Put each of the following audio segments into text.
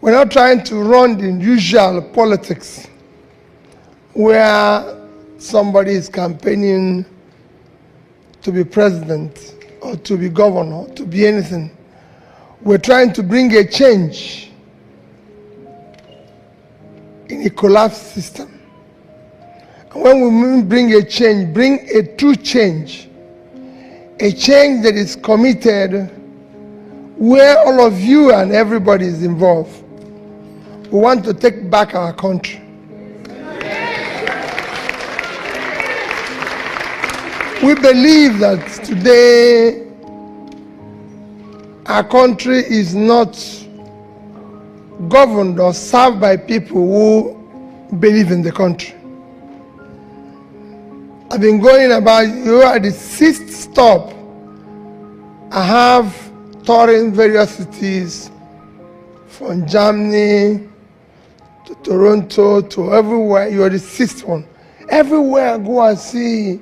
We're not trying to run the usual politics where somebody is campaigning to be president or to be governor, to be anything. We're trying to bring a change in a collapsed system. And when we bring a change, bring a true change, a change that is committed where all of you and everybody is involved. We want to take back our country. We believe that today our country is not governed or served by people who believe in the country. I've been going about, you are the 6th stop. I have touring various cities from Germany to Toronto to everywhere. You are the 6th one. Everywhere I go, I see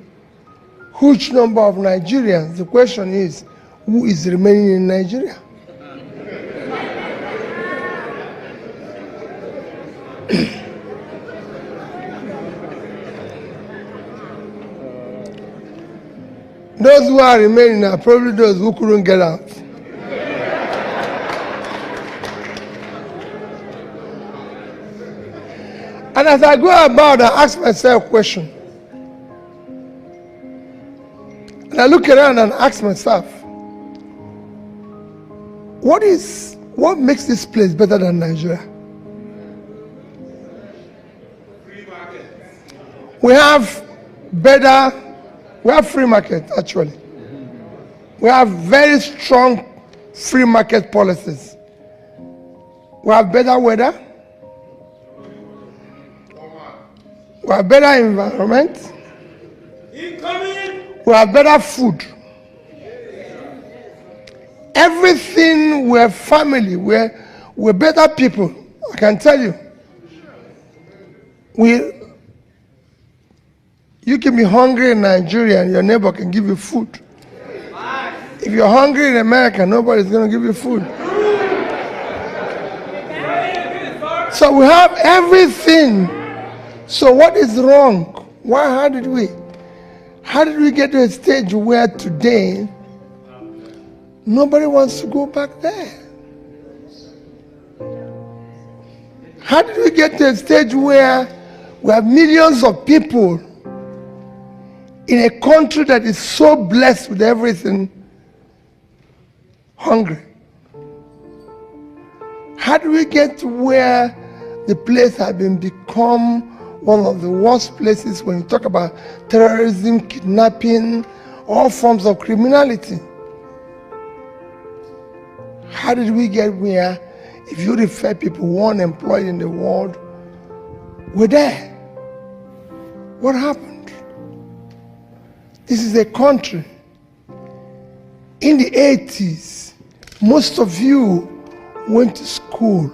huge number of Nigerians. The question is, who is remaining in Nigeria? Those who are remaining are probably those who couldn't get out. And as I go about, I ask myself a question. And I look around and ask myself, what makes this place better than Nigeria? We have free market, actually. We have very strong free market policies. We have better weather. We have better environment. We have better food. Everything, we're family, we're better people. I can tell you. You can be hungry in Nigeria and your neighbor can give you food. If you're hungry in America, nobody's going to give you food. So we have everything. So what is wrong? How did we get to a stage where today nobody wants to go back there? How did we get to a stage where we have millions of people in a country that is so blessed with everything hungry? How do we get to where the place has become one of the worst places when you talk about terrorism, kidnapping, all forms of criminality? How did we get where, if you refer people who are unemployed in the world, we're there? What happened? This is a country. In the 80s, most of you went to school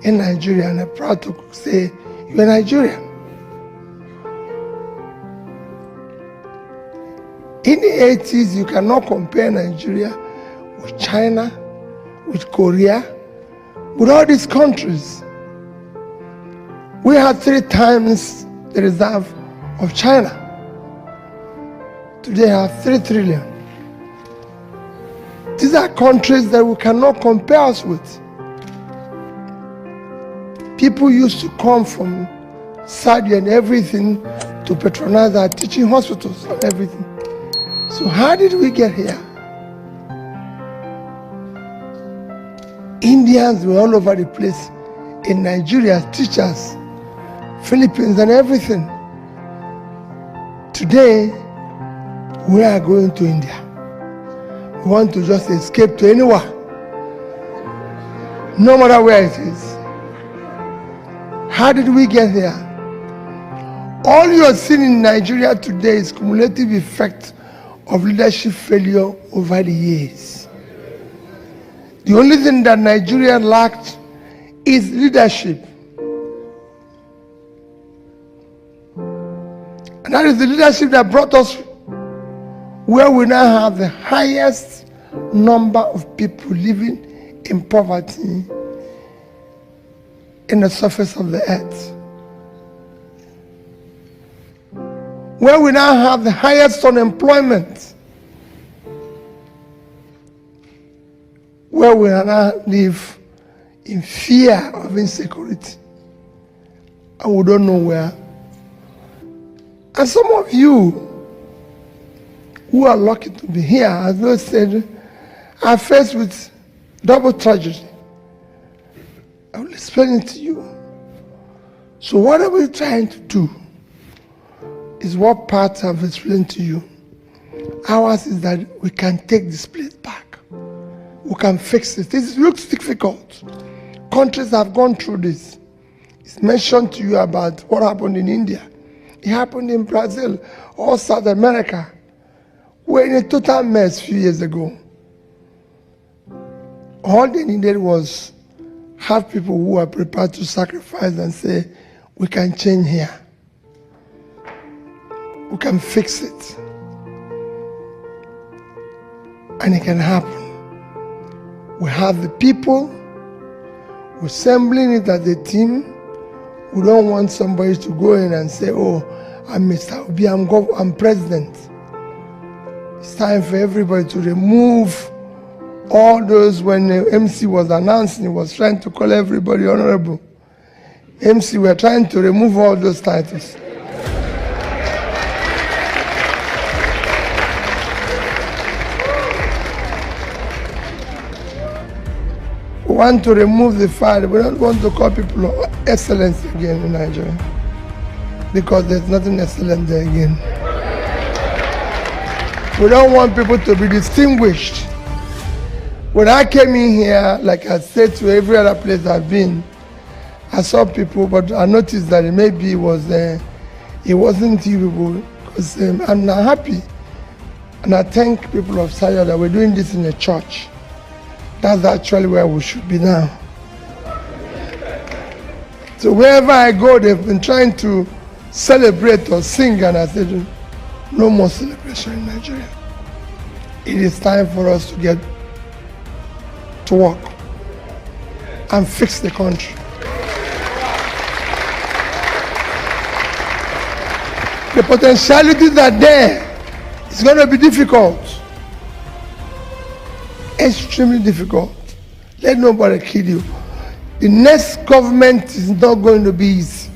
in Nigeria, and I'm proud to say you're Nigerian. In the 80s, you cannot compare Nigeria with China, with Korea, with all these countries. We had 3 times the reserve of China. Today I have 3 trillion. These are countries that we cannot compare us with. People used to come from Saudi and everything to patronize our teaching hospitals and everything. So how did we get here? Indians were all over the place. In Nigeria, teachers, Philippines and everything. Today, we are going to India. We want to just escape to anywhere, no matter where it is. How did we get here? All you are seeing in Nigeria today is cumulative effect of leadership failure over the years. The only thing that Nigeria lacked is leadership. And that is the leadership that brought us where we now have the highest number of people living in poverty in the surface of the earth. Where we now have the highest unemployment, where we now live in fear of insecurity, and we don't know where. And some of you who are lucky to be here, as those said, are faced with double tragedy. I will explain it to you. So what are we trying to do is what part I've explained to you. Ours is that we can take this place back. We can fix it. This looks difficult. Countries have gone through this. It's mentioned to you about what happened in India. It happened in Brazil or South America. We're in a total mess a few years ago. All they needed was have people who are prepared to sacrifice and say, we can change here. We can fix it. And it can happen. We have the people, we're assembling it as a team. We don't want somebody to go in and say, oh, I'm Mr. Obi, I'm president. It's time for everybody to remove all those. When the MC was announcing, he was trying to call everybody honorable. MC, we're trying to remove all those titles. We want to remove the fire. We don't want to call people excellence again in Nigeria, because there's nothing excellent there again. We don't want people to be distinguished. When I came in here, like I said to every other place I've been, I saw people, but I noticed that maybe it wasn't you people, because I'm not happy. And I thank people of Zaria that we're doing this in a church. That's actually where we should be now. So wherever I go, they've been trying to celebrate or sing, and I said, no more celebration in Nigeria. It is time for us to get to work and fix the country. The potentialities are there. It's going to be difficult. Extremely difficult. Let nobody kill you. The next government is not going to be easy.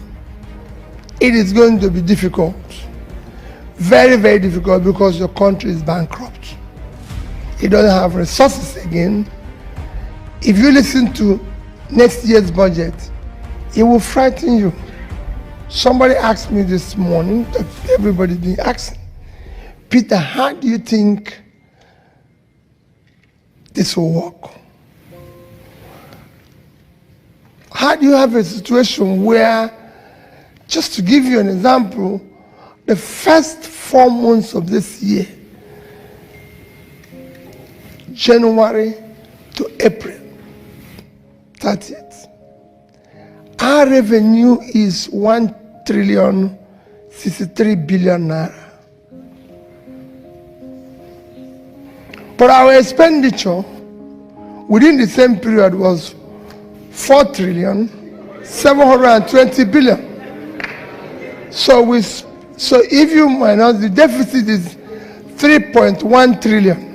It is going to be difficult. Very, very difficult, because your country is bankrupt. It doesn't have resources again. If you listen to next year's budget, it will frighten you. Somebody asked me this morning, that everybody's been asking, Peter, how do you think this will work? How do you have a situation where, just to give you an example, the first 4 months of this year, January to April 30th, our revenue is 1,063 billion naira. But our expenditure within the same period was 4,720 billion. So if you minus, the deficit is 3.1 trillion.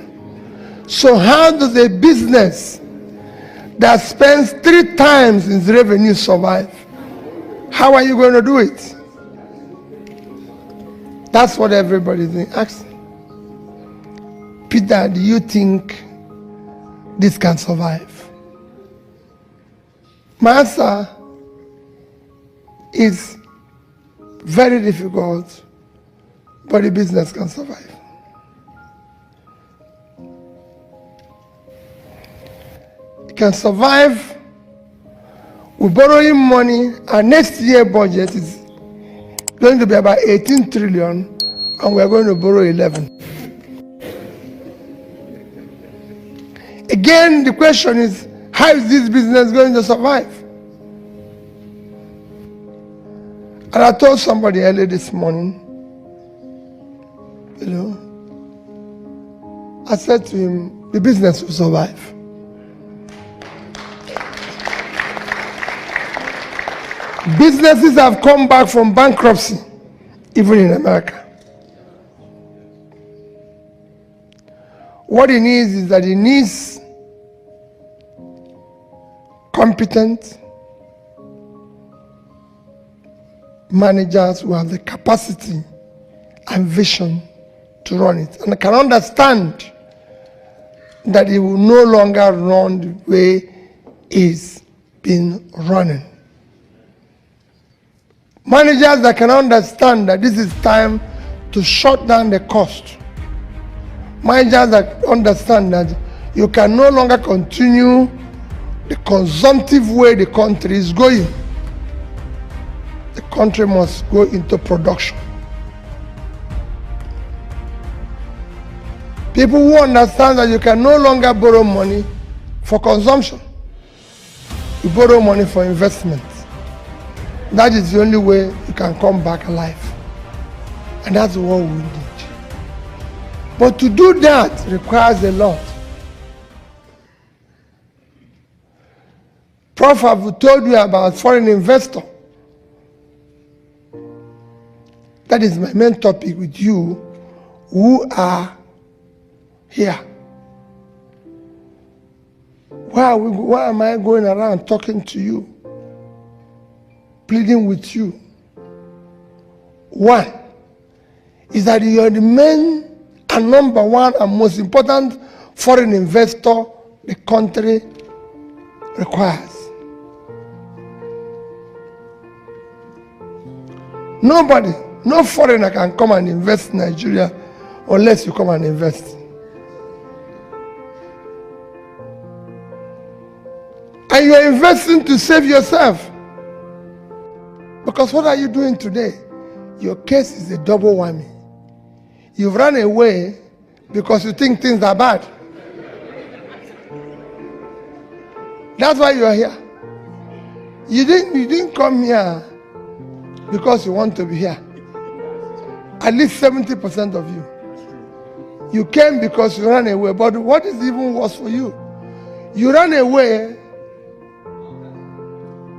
So how does a business that spends 3 times its revenue survive? How are you going to do it? That's what everybody's been asking. Peter, do you think this can survive? My answer is very difficult, but the business can survive. It can survive. We're borrowing money. Our next year budget is going to be about 18 trillion, and we're going to borrow 11. Again, the question is, how is this business going to survive? And I told somebody earlier this morning, I said to him, the business will survive. Businesses have come back from bankruptcy, even in America. What it needs is that it needs competent managers who have the capacity and vision to run it, and can understand that it will no longer run the way it's been running. Managers that can understand that this is time to shut down the cost. Managers that understand that you can no longer continue the consumptive way the country is going. The country must go into production. People who understand that you can no longer borrow money for consumption. You borrow money for investment. That is the only way you can come back alive. And that's what we need. But to do that requires a lot. Prof, I've told you about foreign investor. That is my main topic with you who are here. Why am I going around talking to you, pleading with you? One is that you are the main and number one and most important foreign investor the country requires. Nobody, no foreigner can come and invest in Nigeria unless you come and invest. And you are investing to save yourself. Because what are you doing today? Your case is a double whammy. You've run away because you think things are bad. That's why you are here. You didn't come here because you want to be here. At least 70% of you. You came because you ran away. But what is even worse for you? You ran away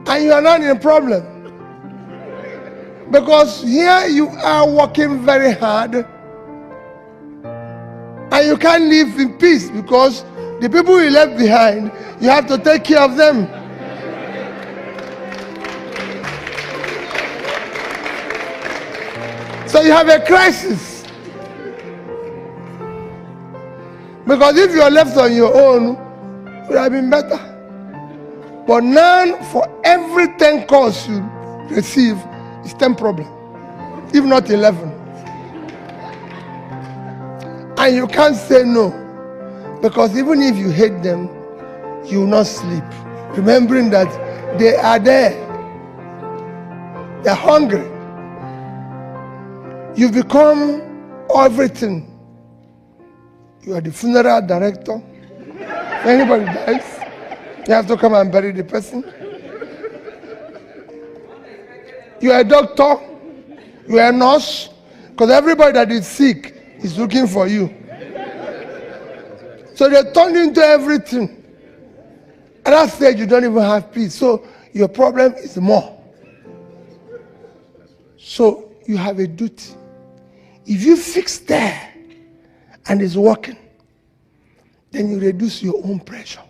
and you are not in a problem. Because here you are working very hard and you can't live in peace because the people you left behind, you have to take care of them. So you have a crisis. Because if you are left on your own, it would have been better. But now, for every 10 calls you receive, it's 10 problems, if not 11. And you can't say no. Because even if you hate them, you will not sleep. Remembering that they are there. They're hungry. You've become everything. You are the funeral director. If anybody dies, you have to come and bury the person. You are a doctor. You are a nurse. Because everybody that is sick is looking for you. So they turn you into everything. At that stage, you don't even have peace. So your problem is more. So you have a duty. If you fix there and it's working, then you reduce your own pressure.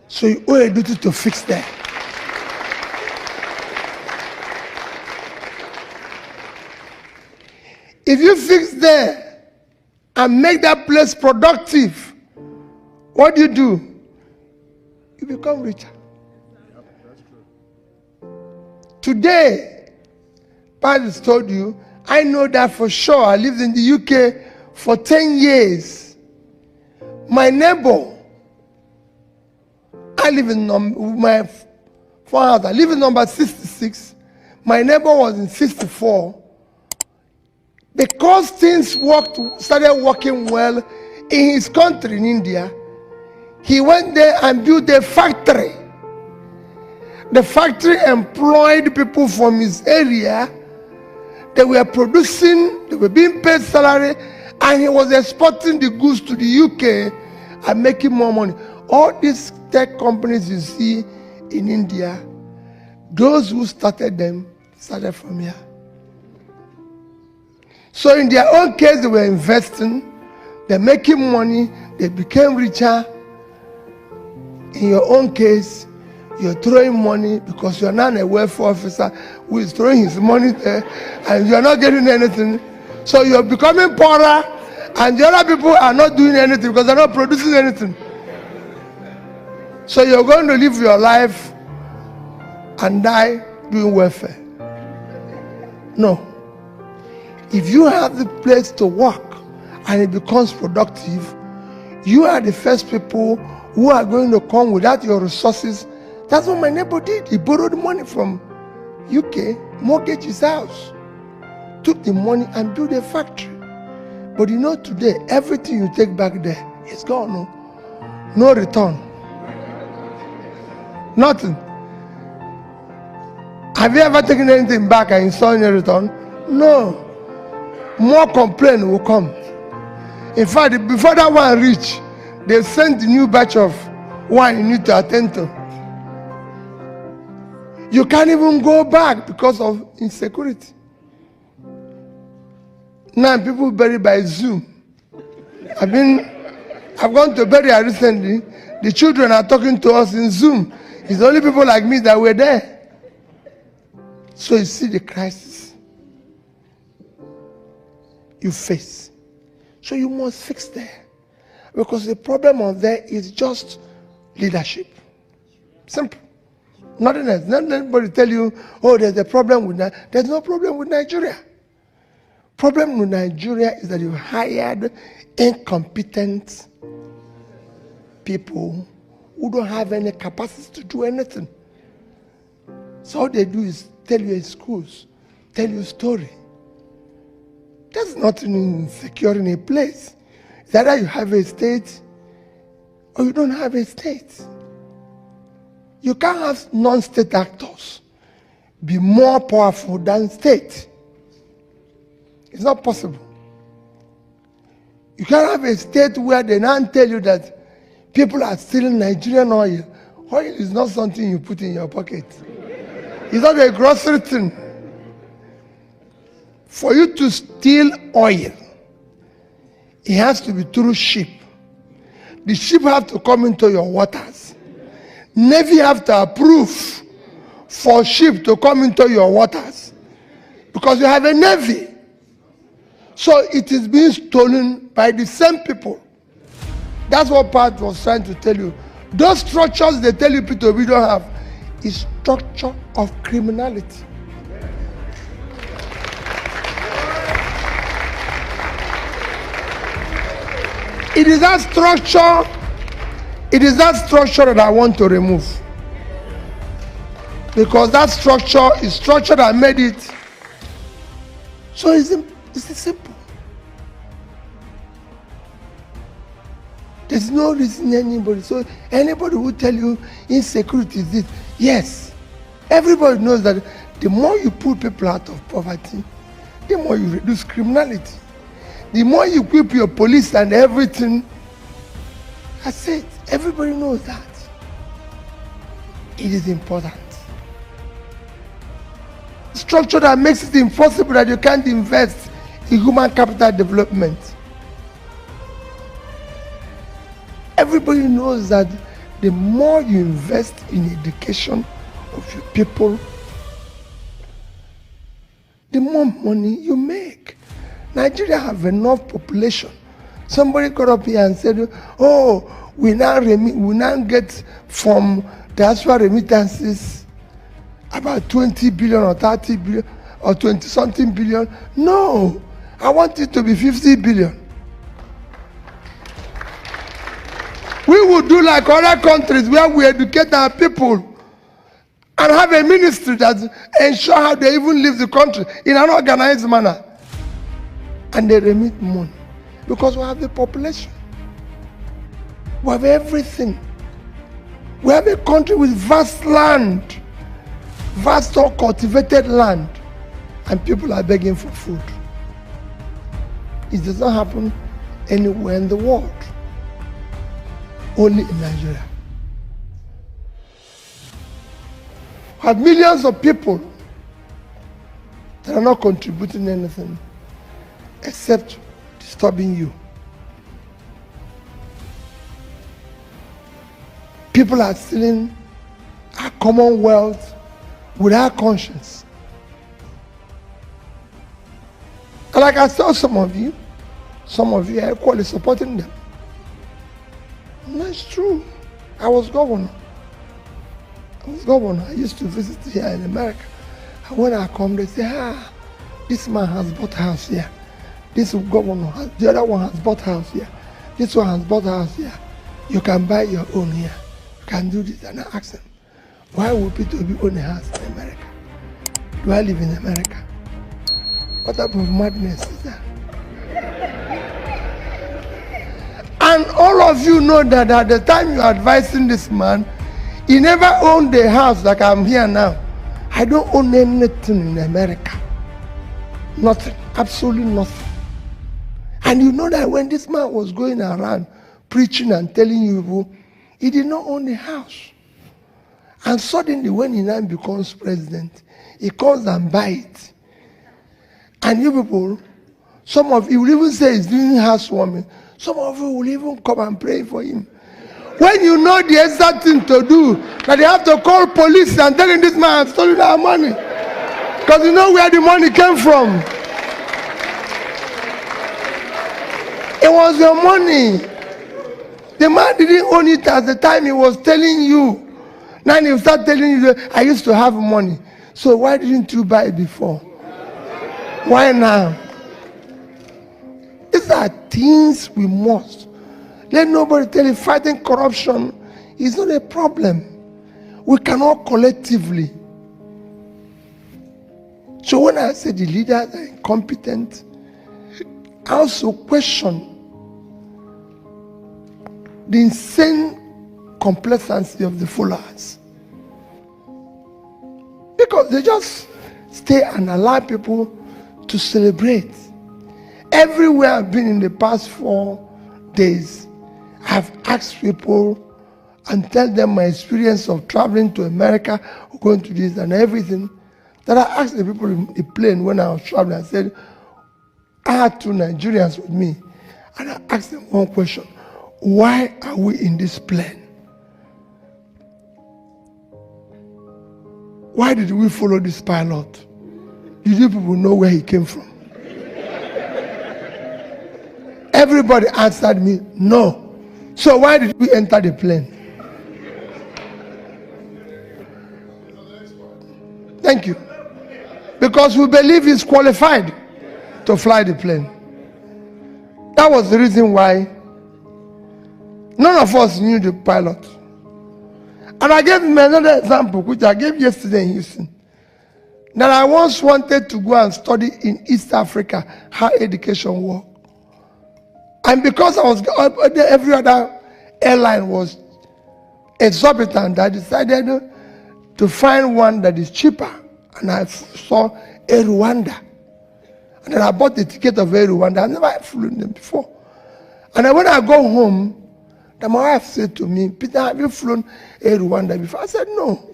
So you owe a duty to fix there. If you fix there and make that place productive, what do? You become richer. Today, Paris told you, I know that for sure. I lived in the UK for 10 years. My neighbor, I live in my father, I live in number 66. My neighbor was in 64. Because things started working well in his country, in India, he went there and built a factory. The factory employed people from his area. They were producing, they were being paid salary, and he was exporting the goods to the UK and making more money. All these tech companies you see in India, Those who started them started from here. So in their own case, they were investing, they're making money, they became richer. In your own case, you're throwing money because you're not a welfare officer who is throwing his money there and you're not getting anything. So you're becoming poorer and the other people are not doing anything because they're not producing anything. So you're going to live your life and die doing welfare. No. If you have the place to work and it becomes productive, you are the first people who are going to come without your resources. That's what my neighbor did. He borrowed money from UK, mortgaged his house, took the money and built a factory. But you know today, everything you take back there is gone. No return. Nothing. Have you ever taken anything back and you saw any return? No. More complaint will come. In fact, before that one reach, they sent the new batch of wine you need to attend to. You can't even go back because of insecurity. Now people buried by Zoom. I've gone to burial recently. The children are talking to us in Zoom. It's only people like me that were there. So you see the crisis you face. So you must fix there. Because the problem on there is just leadership. Simple. Nothing else. Not anybody tell you, oh, there's a problem with that. There's no problem with Nigeria. Problem with Nigeria is that you hired incompetent people who don't have any capacity to do anything. So all they do is tell you in schools, tell you a story. There's nothing insecure in a place. It's either you have a state or you don't have a state. You can't have non-state actors be more powerful than state. It's not possible. You can't have a state where they now tell you that people are stealing Nigerian oil. Oil is not something you put in your pocket. It's not a grocery thing. For you to steal oil, it has to be through ship. The ship have to come into your waters. Navy have to approve for ship to come into your waters because you have a navy. So it is being stolen by the same people. That's what Pat was trying to tell you. Those structures they tell you people we don't have is structure of criminality. It is that structure that I want to remove. Because that structure is structure that made it. So it's simple. There's no reason anybody. So anybody who tell you insecurity is this. Yes. Everybody knows that the more you pull people out of poverty, the more you reduce criminality. The more you equip your police and everything, that's it. Everybody knows that. It is important. Structure that makes it impossible that you can't invest in human capital development. Everybody knows that the more you invest in education of your people, the more money you make. Nigeria have enough population. Somebody got up here and said, oh, we now get from diaspora remittances about 20 billion or 30 billion or 20 something billion. No, I want it to be 50 billion. We would do like other countries where we educate our people and have a ministry that ensure how they even leave the country in an organized manner. And they remit money because we have the population. We have everything. We have a country with vast land, vast cultivated land, and people are begging for food. It does not happen anywhere in the world, only in Nigeria. have millions of people that are not contributing anything except disturbing you. People are stealing our commonwealth without conscience. And like I saw some of you are equally supporting them. And that's true. I was governor. I used to visit here in America. And when I come, they say, this man has bought house here. This governor, the other one has bought house here. This one has bought house here. You can buy your own here. You can do this. And I ask them, why would Peter Obi own a house in America? Do I live in America? What type of madness is that? And all of you know that at the time you are advising this man, he never owned a house like I'm here now. I don't own anything in America. Nothing. Absolutely nothing. And you know that when this man was going around preaching and telling you people, he did not own a house. And suddenly when he now becomes president, he comes and buys it. And you people, some of you will even say he's doing housewarming. Some of you will even come and pray for him. When you know the exact thing to do, that they have to call police and tell him this man has stolen our money. Because you know where the money came from. It was your money. The man didn't own it at the time he was telling you. Now he start telling you, I used to have money. So why didn't you buy it before? Why now? These are things we must. Let nobody tell you fighting corruption is not a problem. We cannot collectively. So when I say the leaders are incompetent, I also question the insane complacency of the followers. Because they just stay and allow people to celebrate. Everywhere I've been in the past 4 days, I've asked people and tell them my experience of traveling to America, going to this and everything. That I asked the people in the plane when I was traveling, I said, I had 2 Nigerians with me. And I asked them one question, why are we in this plane? Why did we follow this pilot? Did you people know where he came from? Everybody answered me, no. So why did we enter the plane? Thank you. Because we believe he's qualified to fly the plane. That was the reason why none of us knew the pilot. And I gave him another example, which I gave yesterday in Houston. That I once wanted to go and study in East Africa how education works. And because I was every other airline was exorbitant, I decided to find one that is cheaper. And I saw Air Rwanda. And then I bought the ticket of Air Rwanda. I've never flown them before. And then when I go home, my wife said to me, Peter, have you flown Air Rwanda before? I said, no.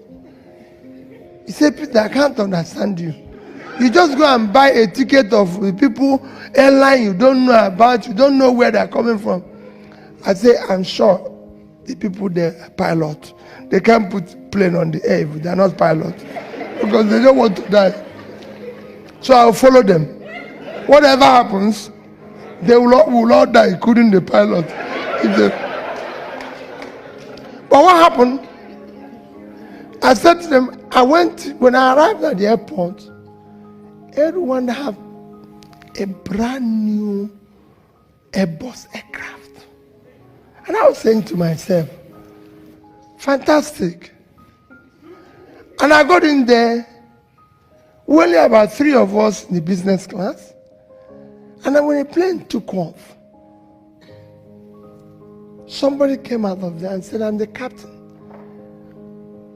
He said, Peter, I can't understand you. You just go and buy a ticket of the people, airline you don't know about, you don't know where they're coming from. I say, I'm sure the people there are pilot. They can't put plane on the air if they're not pilot. Because they don't want to die. So I'll follow them. Whatever happens, they will all die, including the pilot. But what happened? I said to them, when I arrived at the airport, everyone have a brand new Airbus aircraft. And I was saying to myself, fantastic. And I got in there, only about 3 of us in the business class. And then when the plane took off, somebody came out of there and said, I'm the captain.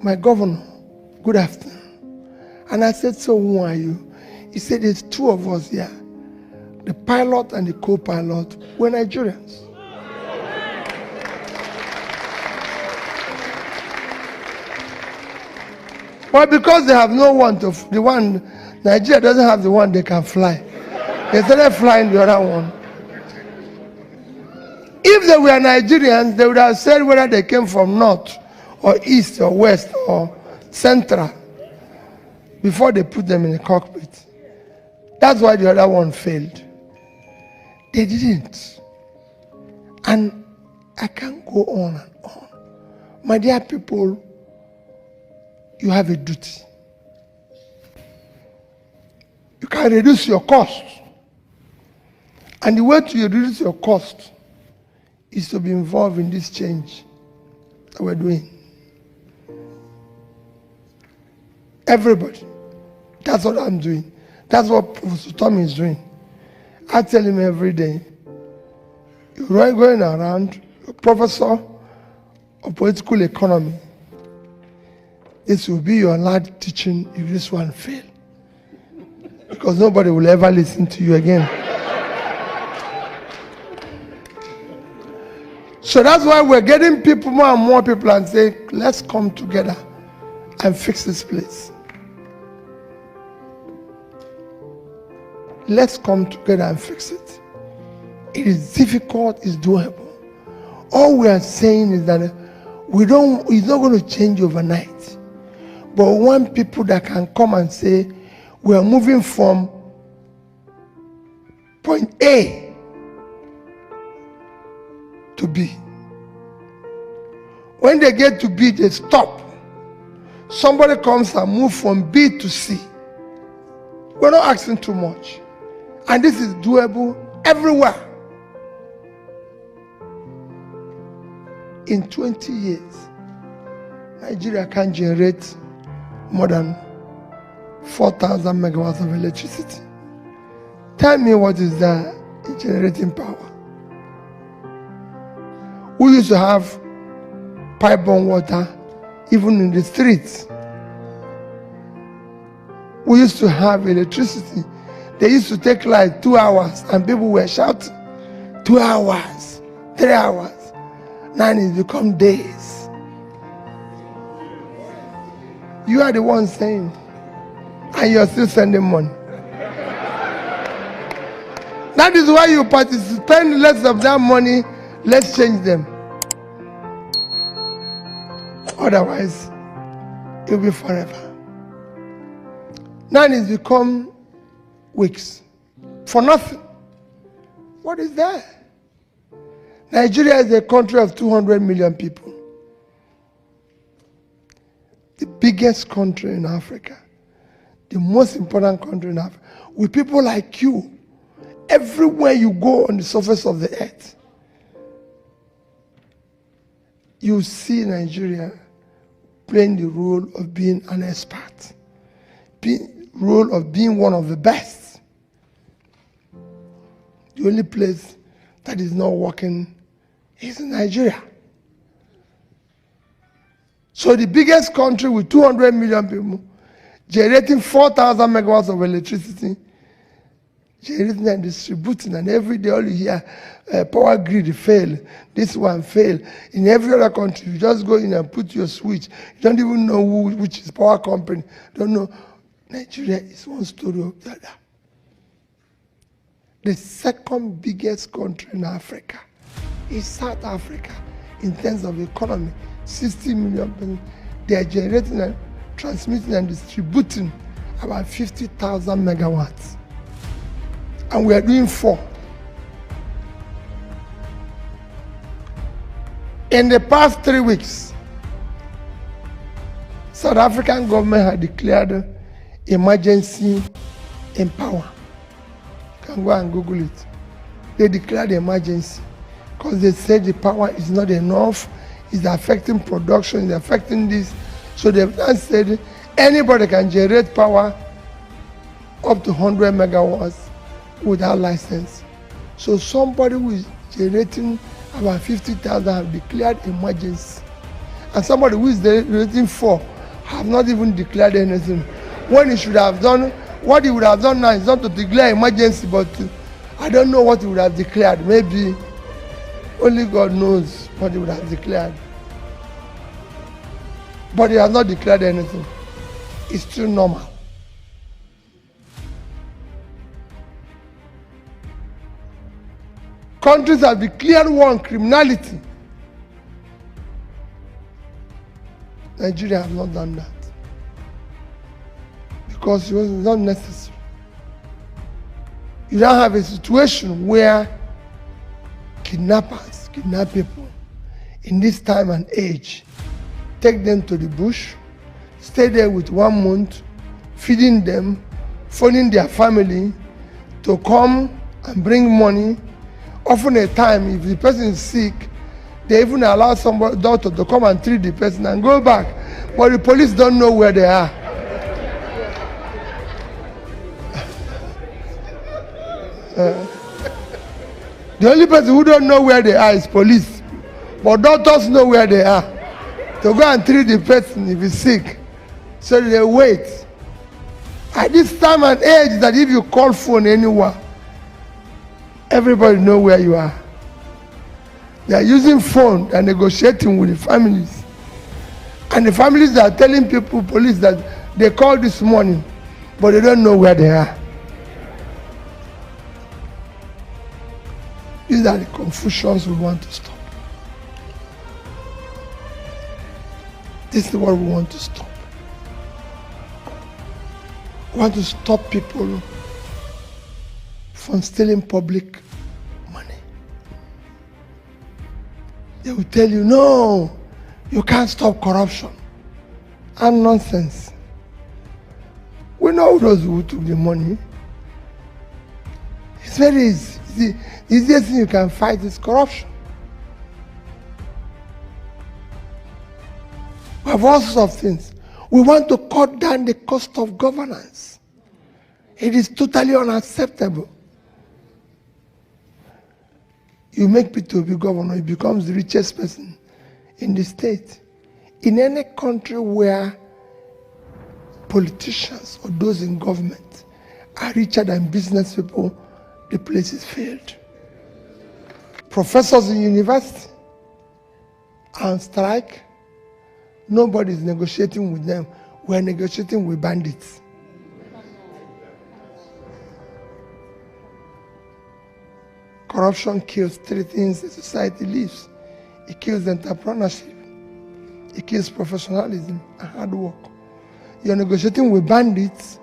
My governor, good afternoon. And I said, so who are you? He said, there's 2 of us here. The pilot and the co-pilot were Nigerians. Well, because they have no one to, the one, Nigeria doesn't have the one they can fly. They started flying the other one. If they were Nigerians, they would have said whether they came from north or east or west or central before they put them in the cockpit. That's why the other one failed. They didn't. And I can't go on and on. My dear people, you have a duty. You can reduce your cost. And the way to reduce your cost is to be involved in this change that we're doing. Everybody. That's what I'm doing. That's what Professor Tommy is doing. I tell him every day, you're going around, you're a professor of political economy. This will be your last teaching if this one fails. Because nobody will ever listen to you again. So that's why we're getting people, more and more people, and say, let's come together and fix this place. Let's come together and fix it. It is difficult, it's doable. All we are saying is that it's not going to change overnight. But we want people that can come and say, we are moving from point A to B. When they get to B, they stop. Somebody comes and moves from B to C. We're not asking too much. And this is doable everywhere. In 20 years, Nigeria can generate more than 4,000 megawatts of electricity. Tell me what is that in generating power. We used to have pipe-borne water even in the streets. We used to have electricity. They used to take like 2 hours and people were shouting, 2 hours, 3 hours. Now it's become days. You are the one saying, and you're still sending money. That is why you participate less of that money, let's change them. Otherwise, it will be forever. Now it's become weeks for nothing. What is that? Nigeria is a country of 200 million people. The biggest country in Africa. The most important country in Africa. With people like you, everywhere you go on the surface of the earth, you see Nigeria playing the role of being an expert, role of being one of the best. The only place that is not working is in Nigeria. So the biggest country with 200 million people, generating 4,000 megawatts of electricity, generating and distributing, and every day all you hear, power grid fail, this one fail. In every other country, you just go in and put your switch. You don't even know which is power company. Don't know. Nigeria is one story of the other. The second biggest country in Africa is South Africa in terms of economy. 60 million people. They are generating and transmitting and distributing about 50,000 megawatts. And we are doing 4. In the past 3 weeks, South African government had declared emergency in power. You can go and Google it. They declared emergency because they said the power is not enough, it's affecting production, it's affecting this. So they've now said anybody can generate power up to 100 megawatts without license. So somebody who is generating about 50,000 have declared emergency. And somebody who is generating 4 have not even declared anything. When he should have done, what he would have done now is not to declare emergency, but I don't know what he would have declared. Maybe only God knows what he would have declared. But he has not declared anything. is still normal. Countries have declared war on criminality. Nigeria has not done that because it was not necessary. You don't have a situation where kidnappers kidnap people in this time and age, take them to the bush, stay there with 1 month, feeding them, phoning their family to come and bring money. Often a time, if the person is sick, they even allow somebody, doctor, to come and treat the person and go back. But the police don't know where they are. The only person who don't know where they are is police. But doctors know where they are. To go and treat the person if he's sick. So they wait. At this time and age that if you call phone anywhere, everybody know where you are. They are using phone and negotiating with the families. And the families are telling people, police, that they called this morning, but they don't know where they are. These are the confusions we want to stop. This is what we want to stop. We want to stop people from stealing public money. They will tell you, no, you can't stop corruption. And nonsense. We know those who took the money. It's very easy. The easiest thing you can fight is corruption. We have all sorts of things. We want to cut down the cost of governance. It is totally unacceptable. You make P2B governor, he becomes the richest person in the state. In any country where politicians or those in government are richer than business people, the place is failed. Professors in university are on strike. Nobody is negotiating with them. We are negotiating with bandits. Corruption kills 3 things a society lives. It kills entrepreneurship. It kills professionalism and hard work. You're negotiating with bandits,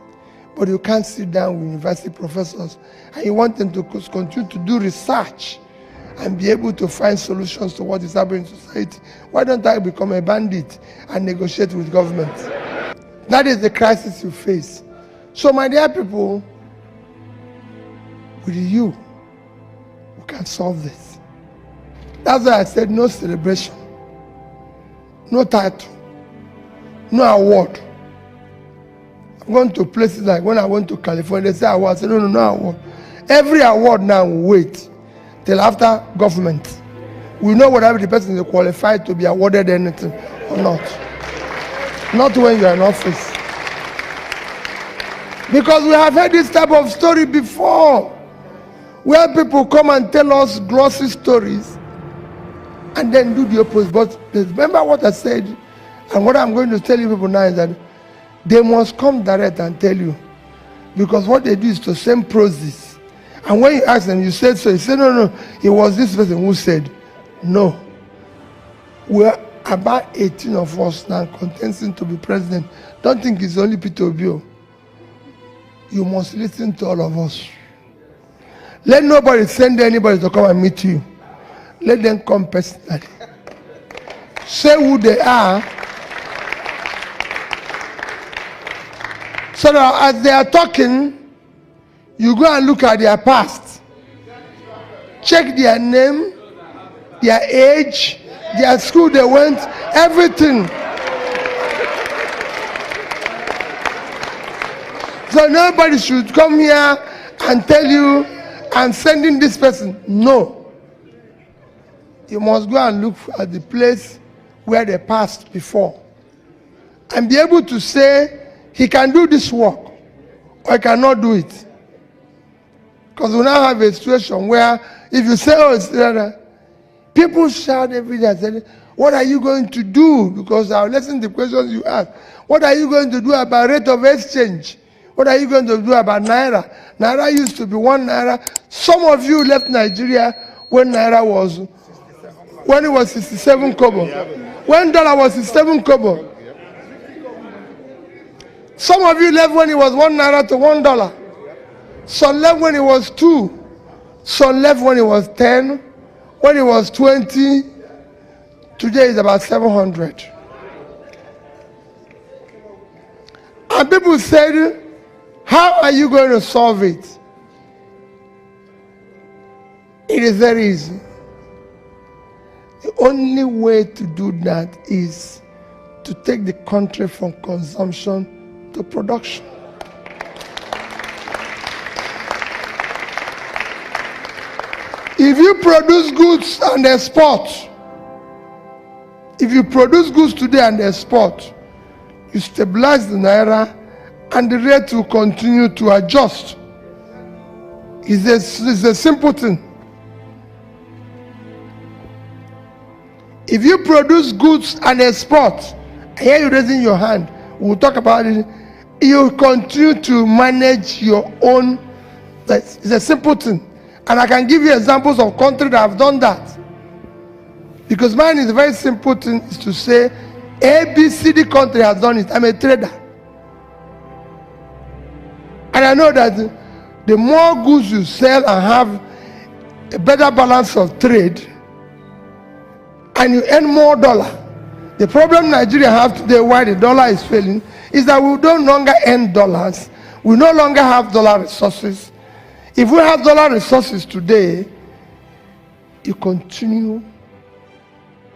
but you can't sit down with university professors and you want them to continue to do research and be able to find solutions to what is happening in society. Why don't I become a bandit and negotiate with government? That is the crisis you face. So my dear people, with you, we can solve this. That's why I said no celebration, no title, no award. I'm going to places like when I went to California, they say award. I said, no award. Every award now will wait till after government. We know whether the person is qualified to be awarded anything or not. Not when you are in office. Because we have heard this type of story before, where people come and tell us glossy stories and then do the opposite. But remember what I said, and what I'm going to tell you people now is that they must come direct and tell you, because what they do is to send proses. And when you ask them, you said so, you say, no, it was this person who said. No. We're about 18 of us now contesting to be president. Don't think it's only P2B. You must listen to all of us. Let nobody send anybody to come and meet you. Let them come personally. Say who they are, so that as they are talking, you go and look at their past. Check their name, their age, their school they went, everything. So nobody should come here and tell you, I'm sending this person. No. You must go and look at the place where they passed before and be able to say, he can do this work or he cannot do it. Because we now have a situation where if you say, oh, it's people shout every day, say, What are you going to do? Because I'll listen to the questions you ask. What are you going to do about rate of exchange? What are you going to do about Naira? Naira used to be 1 Naira. Some of you left Nigeria when Naira was, when it was 67 kobo. When dollar was 67 kobo. Some of you left when it was 1 Naira to $1. Some left when it was 2. Some left when it was 10. When it was 20. Today is about 700. And people said, how are you going to solve it? It is very easy. The only way to do that is to take the country from consumption to production. If you produce goods and export, if you produce goods today and export, you stabilize the Naira and the rate will continue to adjust. It's a simple thing. If you produce goods and export, I hear you raising your hand, we'll talk about it, you continue to manage your own. It's a simple thing. And I can give you examples of countries that have done that. Because mine is a very simple thing, is to say, ABCD country has done it. I'm a trader. And I know that the more goods you sell and have a better balance of trade, and you earn more dollar. The problem Nigeria have today, why the dollar is failing, is that we no longer earn dollars. We no longer have dollar resources. If we have dollar resources today, you continue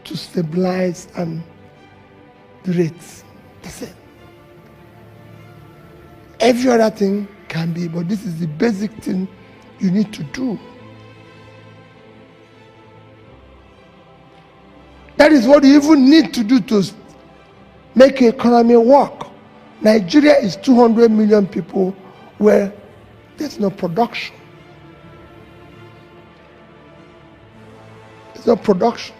to stabilize and the rates. That's it. Every other thing can be, but this is the basic thing you need to do. That is what you even need to do to make the economy work. Nigeria is 200 million people where there's no production. There's no production.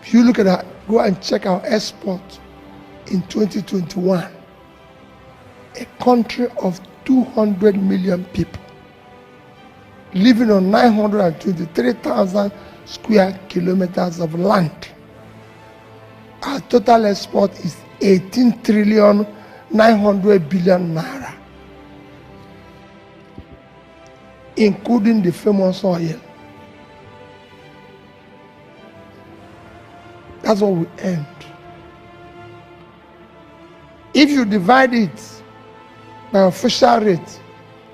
If you look at that, go and check our export in 2021. A country of 200 million people living on 923,000 square kilometers of land. Our total export is 18 trillion 900 billion naira, including the famous oil. That's what we earned. If you divide it by official rate,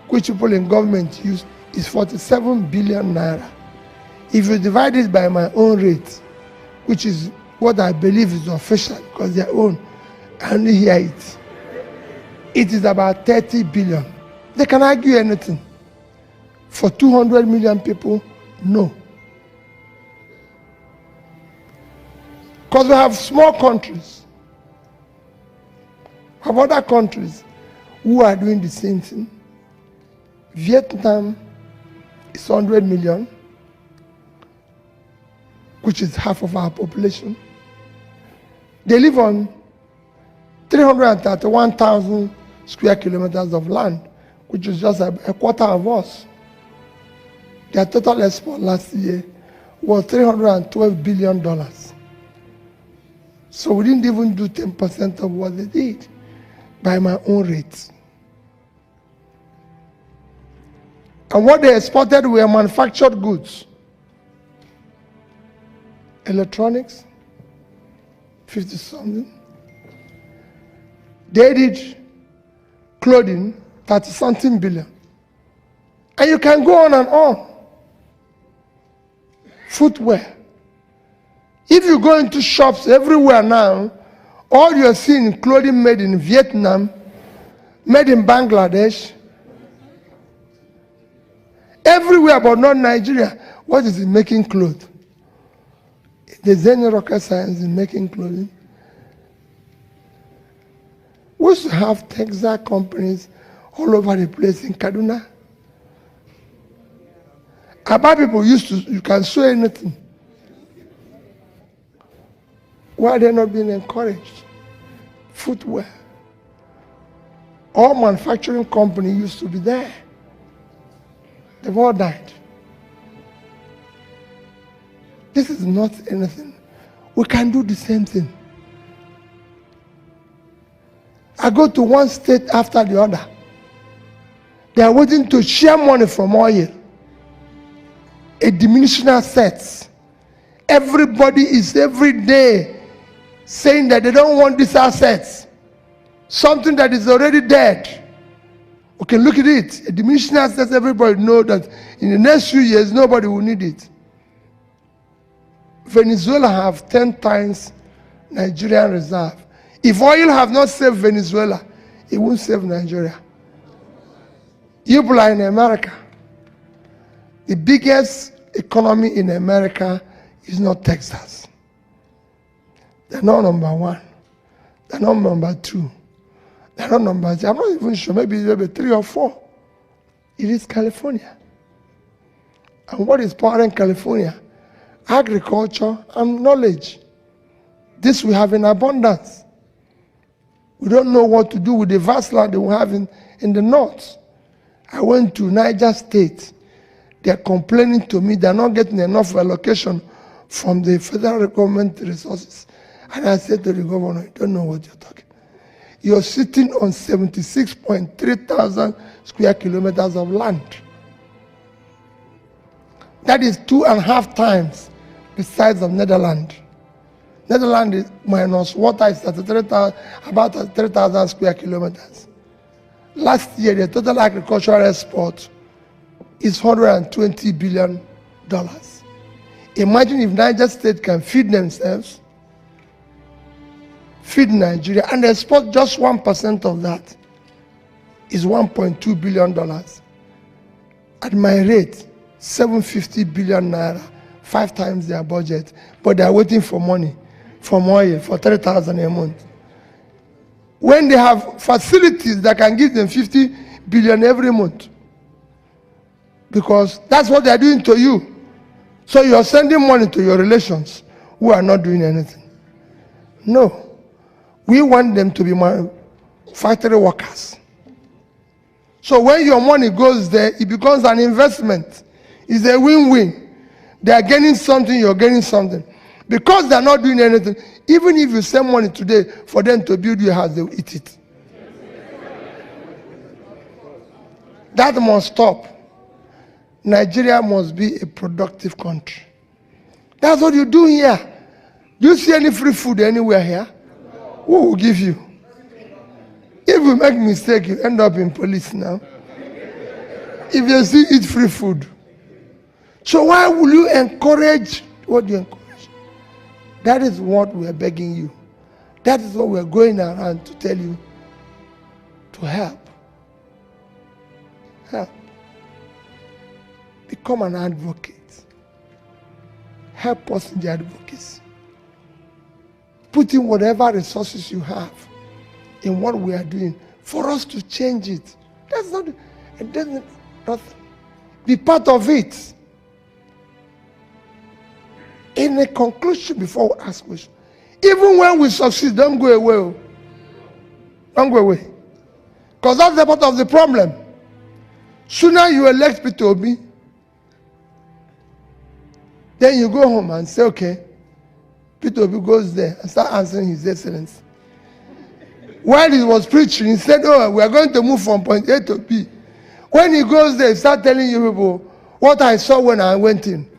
which people in government use, is 47 billion naira. If you divide it by my own rate, which is what I believe is official, because their own, I only hear it, it is about 30 billion. They can argue anything. For 200 million people, no. Because we have small countries, we have other countries who are doing the same thing. Vietnam is 100 million, which is half of our population. They live on 331,000 square kilometers of land, which is just a quarter of us. Their total export last year was $312 billion. So we didn't even do 10% of what they did by my own rates. And what they exported were manufactured goods. Electronics, 50-something. They did clothing, 30-something billion. And you can go on and on. Footwear. If you go into shops everywhere now, all you're seeing clothing made in Vietnam, made in Bangladesh, everywhere but not Nigeria. What is it making clothes? There's any rocket science in making clothing. We used to have textile companies all over the place in Kaduna. Aba people used to, you can sew anything. Why are they not being encouraged? Footwear. All manufacturing companies used to be there. They've all died. This is not anything. We can do the same thing. I go to one state after the other. They are waiting to share money from oil. A diminishing assets. Everybody is every day saying that they don't want these assets. Something that is already dead. Okay, look at it. A diminishing assets, everybody knows that in the next few years, nobody will need it. Venezuela have 10 times Nigerian reserve. If oil have not saved Venezuela, it won't save Nigeria. You people are in America. The biggest economy in America is not Texas. They're not number one. They're not number two. They're not number three. I'm not even sure. Maybe 3 or 4. It is California. And what is powering California? Agriculture and knowledge. This we have in abundance. We don't know what to do with the vast land they we have in the north. I went to Niger State. They're complaining to me they're not getting enough allocation from the federal government resources. And I said to the governor, you don't know what you're talking. You're sitting on 76.3 thousand square kilometers of land. That is 2.5 times the size of Netherlands. Netherlands is minus water is about 3,000 square kilometers. Last year, the total agricultural export is $120 billion. Imagine if Niger State can feed themselves, feed Nigeria, and export just 1% of that is $1.2 billion. At my rate, 750 billion naira, 5 times their budget, but they are waiting for money from oil for 3,000 a month. When they have facilities that can give them 50 billion every month. Because that's what they are doing to you. So you are sending money to your relations who are not doing anything. No. We want them to be factory workers. So when your money goes there, it becomes an investment. It's a win-win. They are gaining something, you're gaining something. Because they're not doing anything, even if you send money today for them to build your house, they will eat it. That must stop. Nigeria must be a productive country. That's what you do here. Do you see any free food anywhere here? Who will give you? If you make mistake, you end up in police now. If you still eat free food. So why will you encourage what you encourage? That is what we are begging you. That is what we are going around to tell you to help. Help. Become an advocate. Help us in the advocacy. Put in whatever resources you have in what we are doing for us to change it. That's not, it doesn't, nothing. Be part of it. In a conclusion, before we ask questions, even when we succeed, don't go away. Don't go away. Because that's the part of the problem. Sooner you elect Peter Obi, then you go home and say, okay, Peter Obi goes there and start answering His Excellency. While he was preaching, he said, oh, we are going to move from point A to B. When he goes there, he start telling you people what I saw when I went in.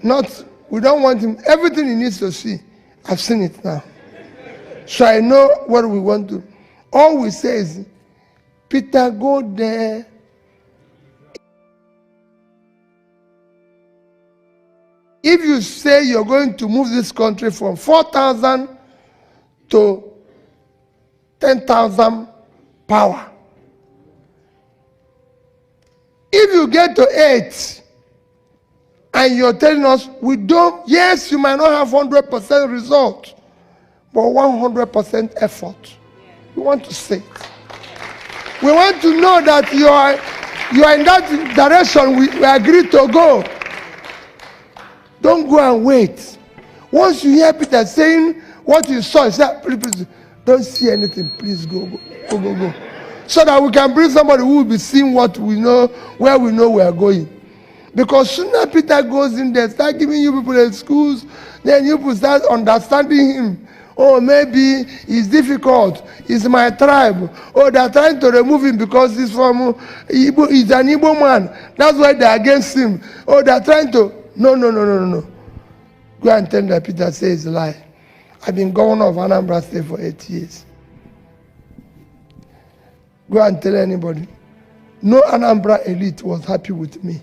Not, we don't want him, everything he needs to see, I've seen it now. So I know what we want to. All we say is, Peter, go there. If you say you're going to move this country from 4,000 to 10,000 power, if you get to 8, and you're telling us, we don't, yes, you might not have 100% result, but 100% effort. We want to say it. We want to know that you are in that direction we agreed to go. Don't go and wait. Once you hear Peter saying what he saw, he said, please, don't see anything. Please go. So that we can bring somebody who will be seeing what we know, where we know we are going. Because sooner Peter goes in there, start giving you people excuse, then you people start understanding him. Oh, maybe it's difficult. It's my tribe. Oh, they're trying to remove him because he's from Igbo. He's an Igbo man. That's why they're against him. Oh, they're trying to. No. Go and tell that Peter says a lie. I've been governor of Anambra State for 8 years. Go and tell anybody. No Anambra elite was happy with me.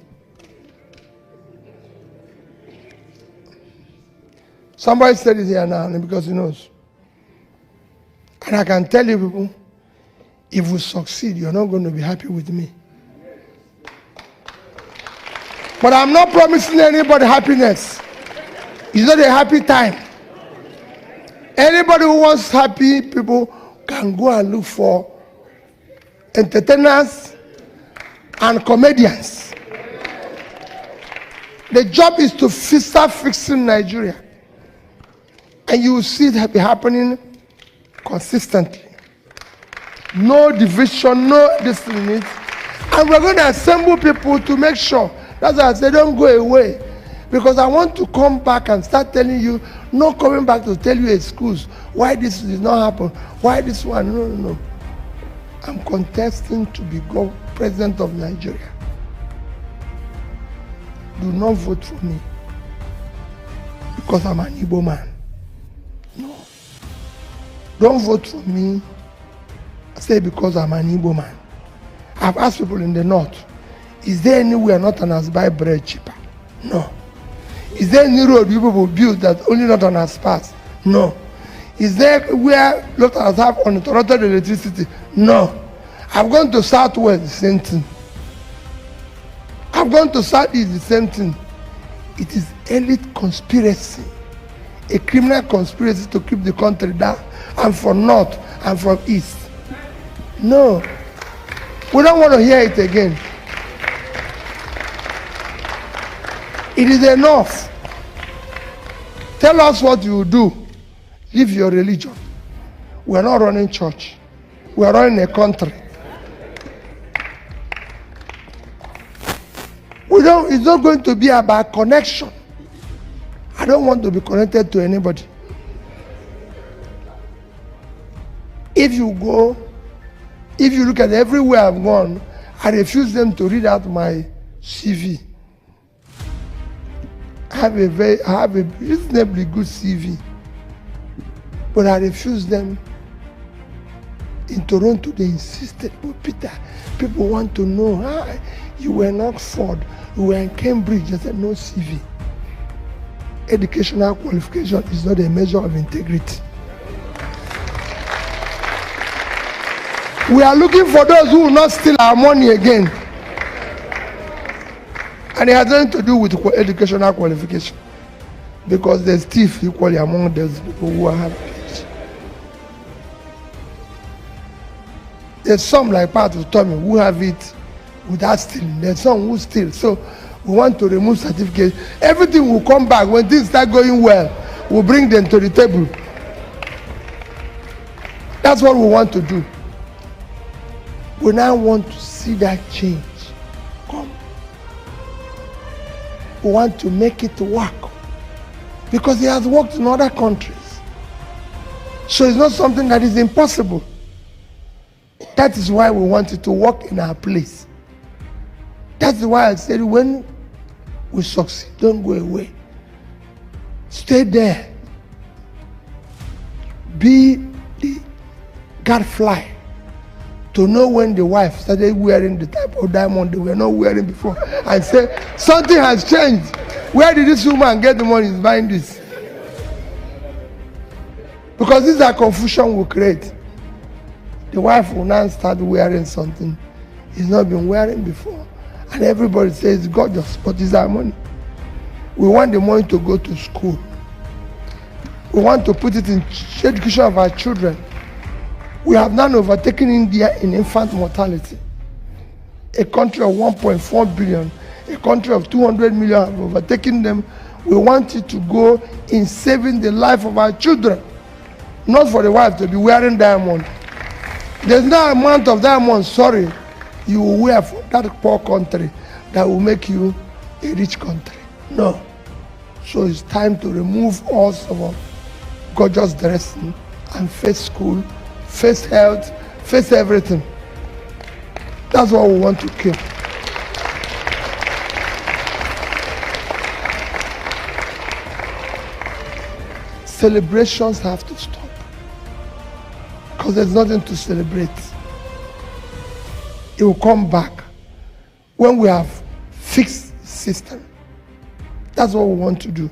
Somebody said it here now because he knows. And I can tell you people, if we succeed, you're not going to be happy with me. But I'm not promising anybody happiness. It's not a happy time. Anybody who wants happy people can go and look for entertainers and comedians. The job is to start fixing Nigeria. And you will see that be happening consistently. No division, no destiny. And we're going to assemble people to make sure. That's why I say don't go away. Because I want to come back and start telling you, not coming back to tell you excuse why this did not happen, why this one. No. I'm contesting to be president of Nigeria. Do not vote for me because I'm an Igbo man. No. Don't vote for me, I say because I'm an Igbo man. I've asked people in the north, is there anywhere Northerners buy bread cheaper? No. Is there any road people will build that only Northerners pass? No. Is there where Northerners have uninterrupted electricity? No. I've gone to Southwest, the same thing. I've gone to Southeast, the same thing. It is elite conspiracy. A criminal conspiracy to keep the country down, and from north and from east. No, we don't want to hear it again. It is enough. Tell us what you do. Leave your religion. We are not running church. We are running a country. It's not going to be about connection. I don't want to be connected to anybody. If you look at everywhere I've gone, I refuse them to read out my CV. I have a reasonably good CV, but I refuse them. In Toronto, they insisted, but Peter, people want to know, you were in Oxford, you were in Cambridge. I said, no CV. Educational qualification is not a measure of integrity. We are looking for those who will not steal our money again. And it has nothing to do with educational qualification. Because there's thief equally among those people who have PhD. There's some like part of Tommy who have it without stealing. There's some who steal. So we want to remove certificates. Everything will come back. When things start going well, we'll bring them to the table. That's what we want to do. We now want to see that change come. We want to make it work. Because it has worked in other countries. So it's not something that is impossible. That is why we want it to work in our place. That's why I said when we succeed, don't go away. Stay there. Be the gadfly to know when the wife started wearing the type of diamond they were not wearing before and say, something has changed. Where did this woman get the money? Is buying this. Because this is a confusion we create. The wife will now start wearing something he's not been wearing before. And everybody says, gorgeous, but it's our money. We want the money to go to school. We want to put it in education of our children. We have now overtaken India in infant mortality. A country of 1.4 billion, a country of 200 million have overtaken them We want it to go in saving the life of our children, not for the wife to be wearing diamond. There's no amount of diamonds, sorry, you will wear for that poor country that will make you a rich country. No. So it's time to remove all of gorgeous dressing and face school, face health, face everything. That's what we want to kill. Celebrations have to stop because there's nothing to celebrate. It will come back when we have fixed system. That's what we want to do.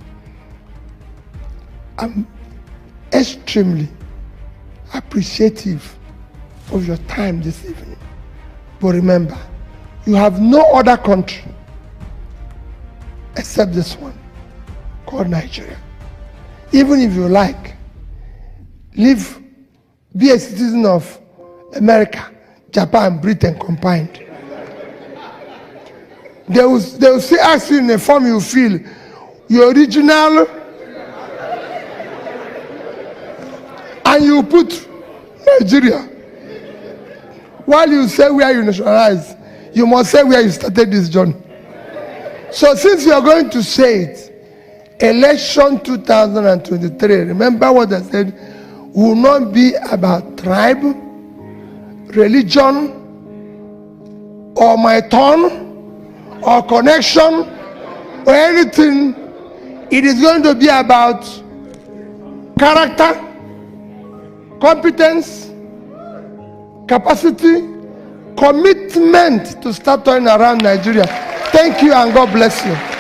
I'm extremely appreciative of your time this evening. But remember, you have no other country except this one called Nigeria. Even if you like, live, be a citizen of America, Japan, Britain combined. They will still ask you in a form you feel, your original, and you put Nigeria. While you say where you nationalize, you must say where you started this journey. So since you are going to say it, election 2023, remember what I said, will not be about tribe, religion, or my turn, or connection, or anything. It is going to be about character, competence, capacity, commitment to start turning around Nigeria. Thank you and God bless you.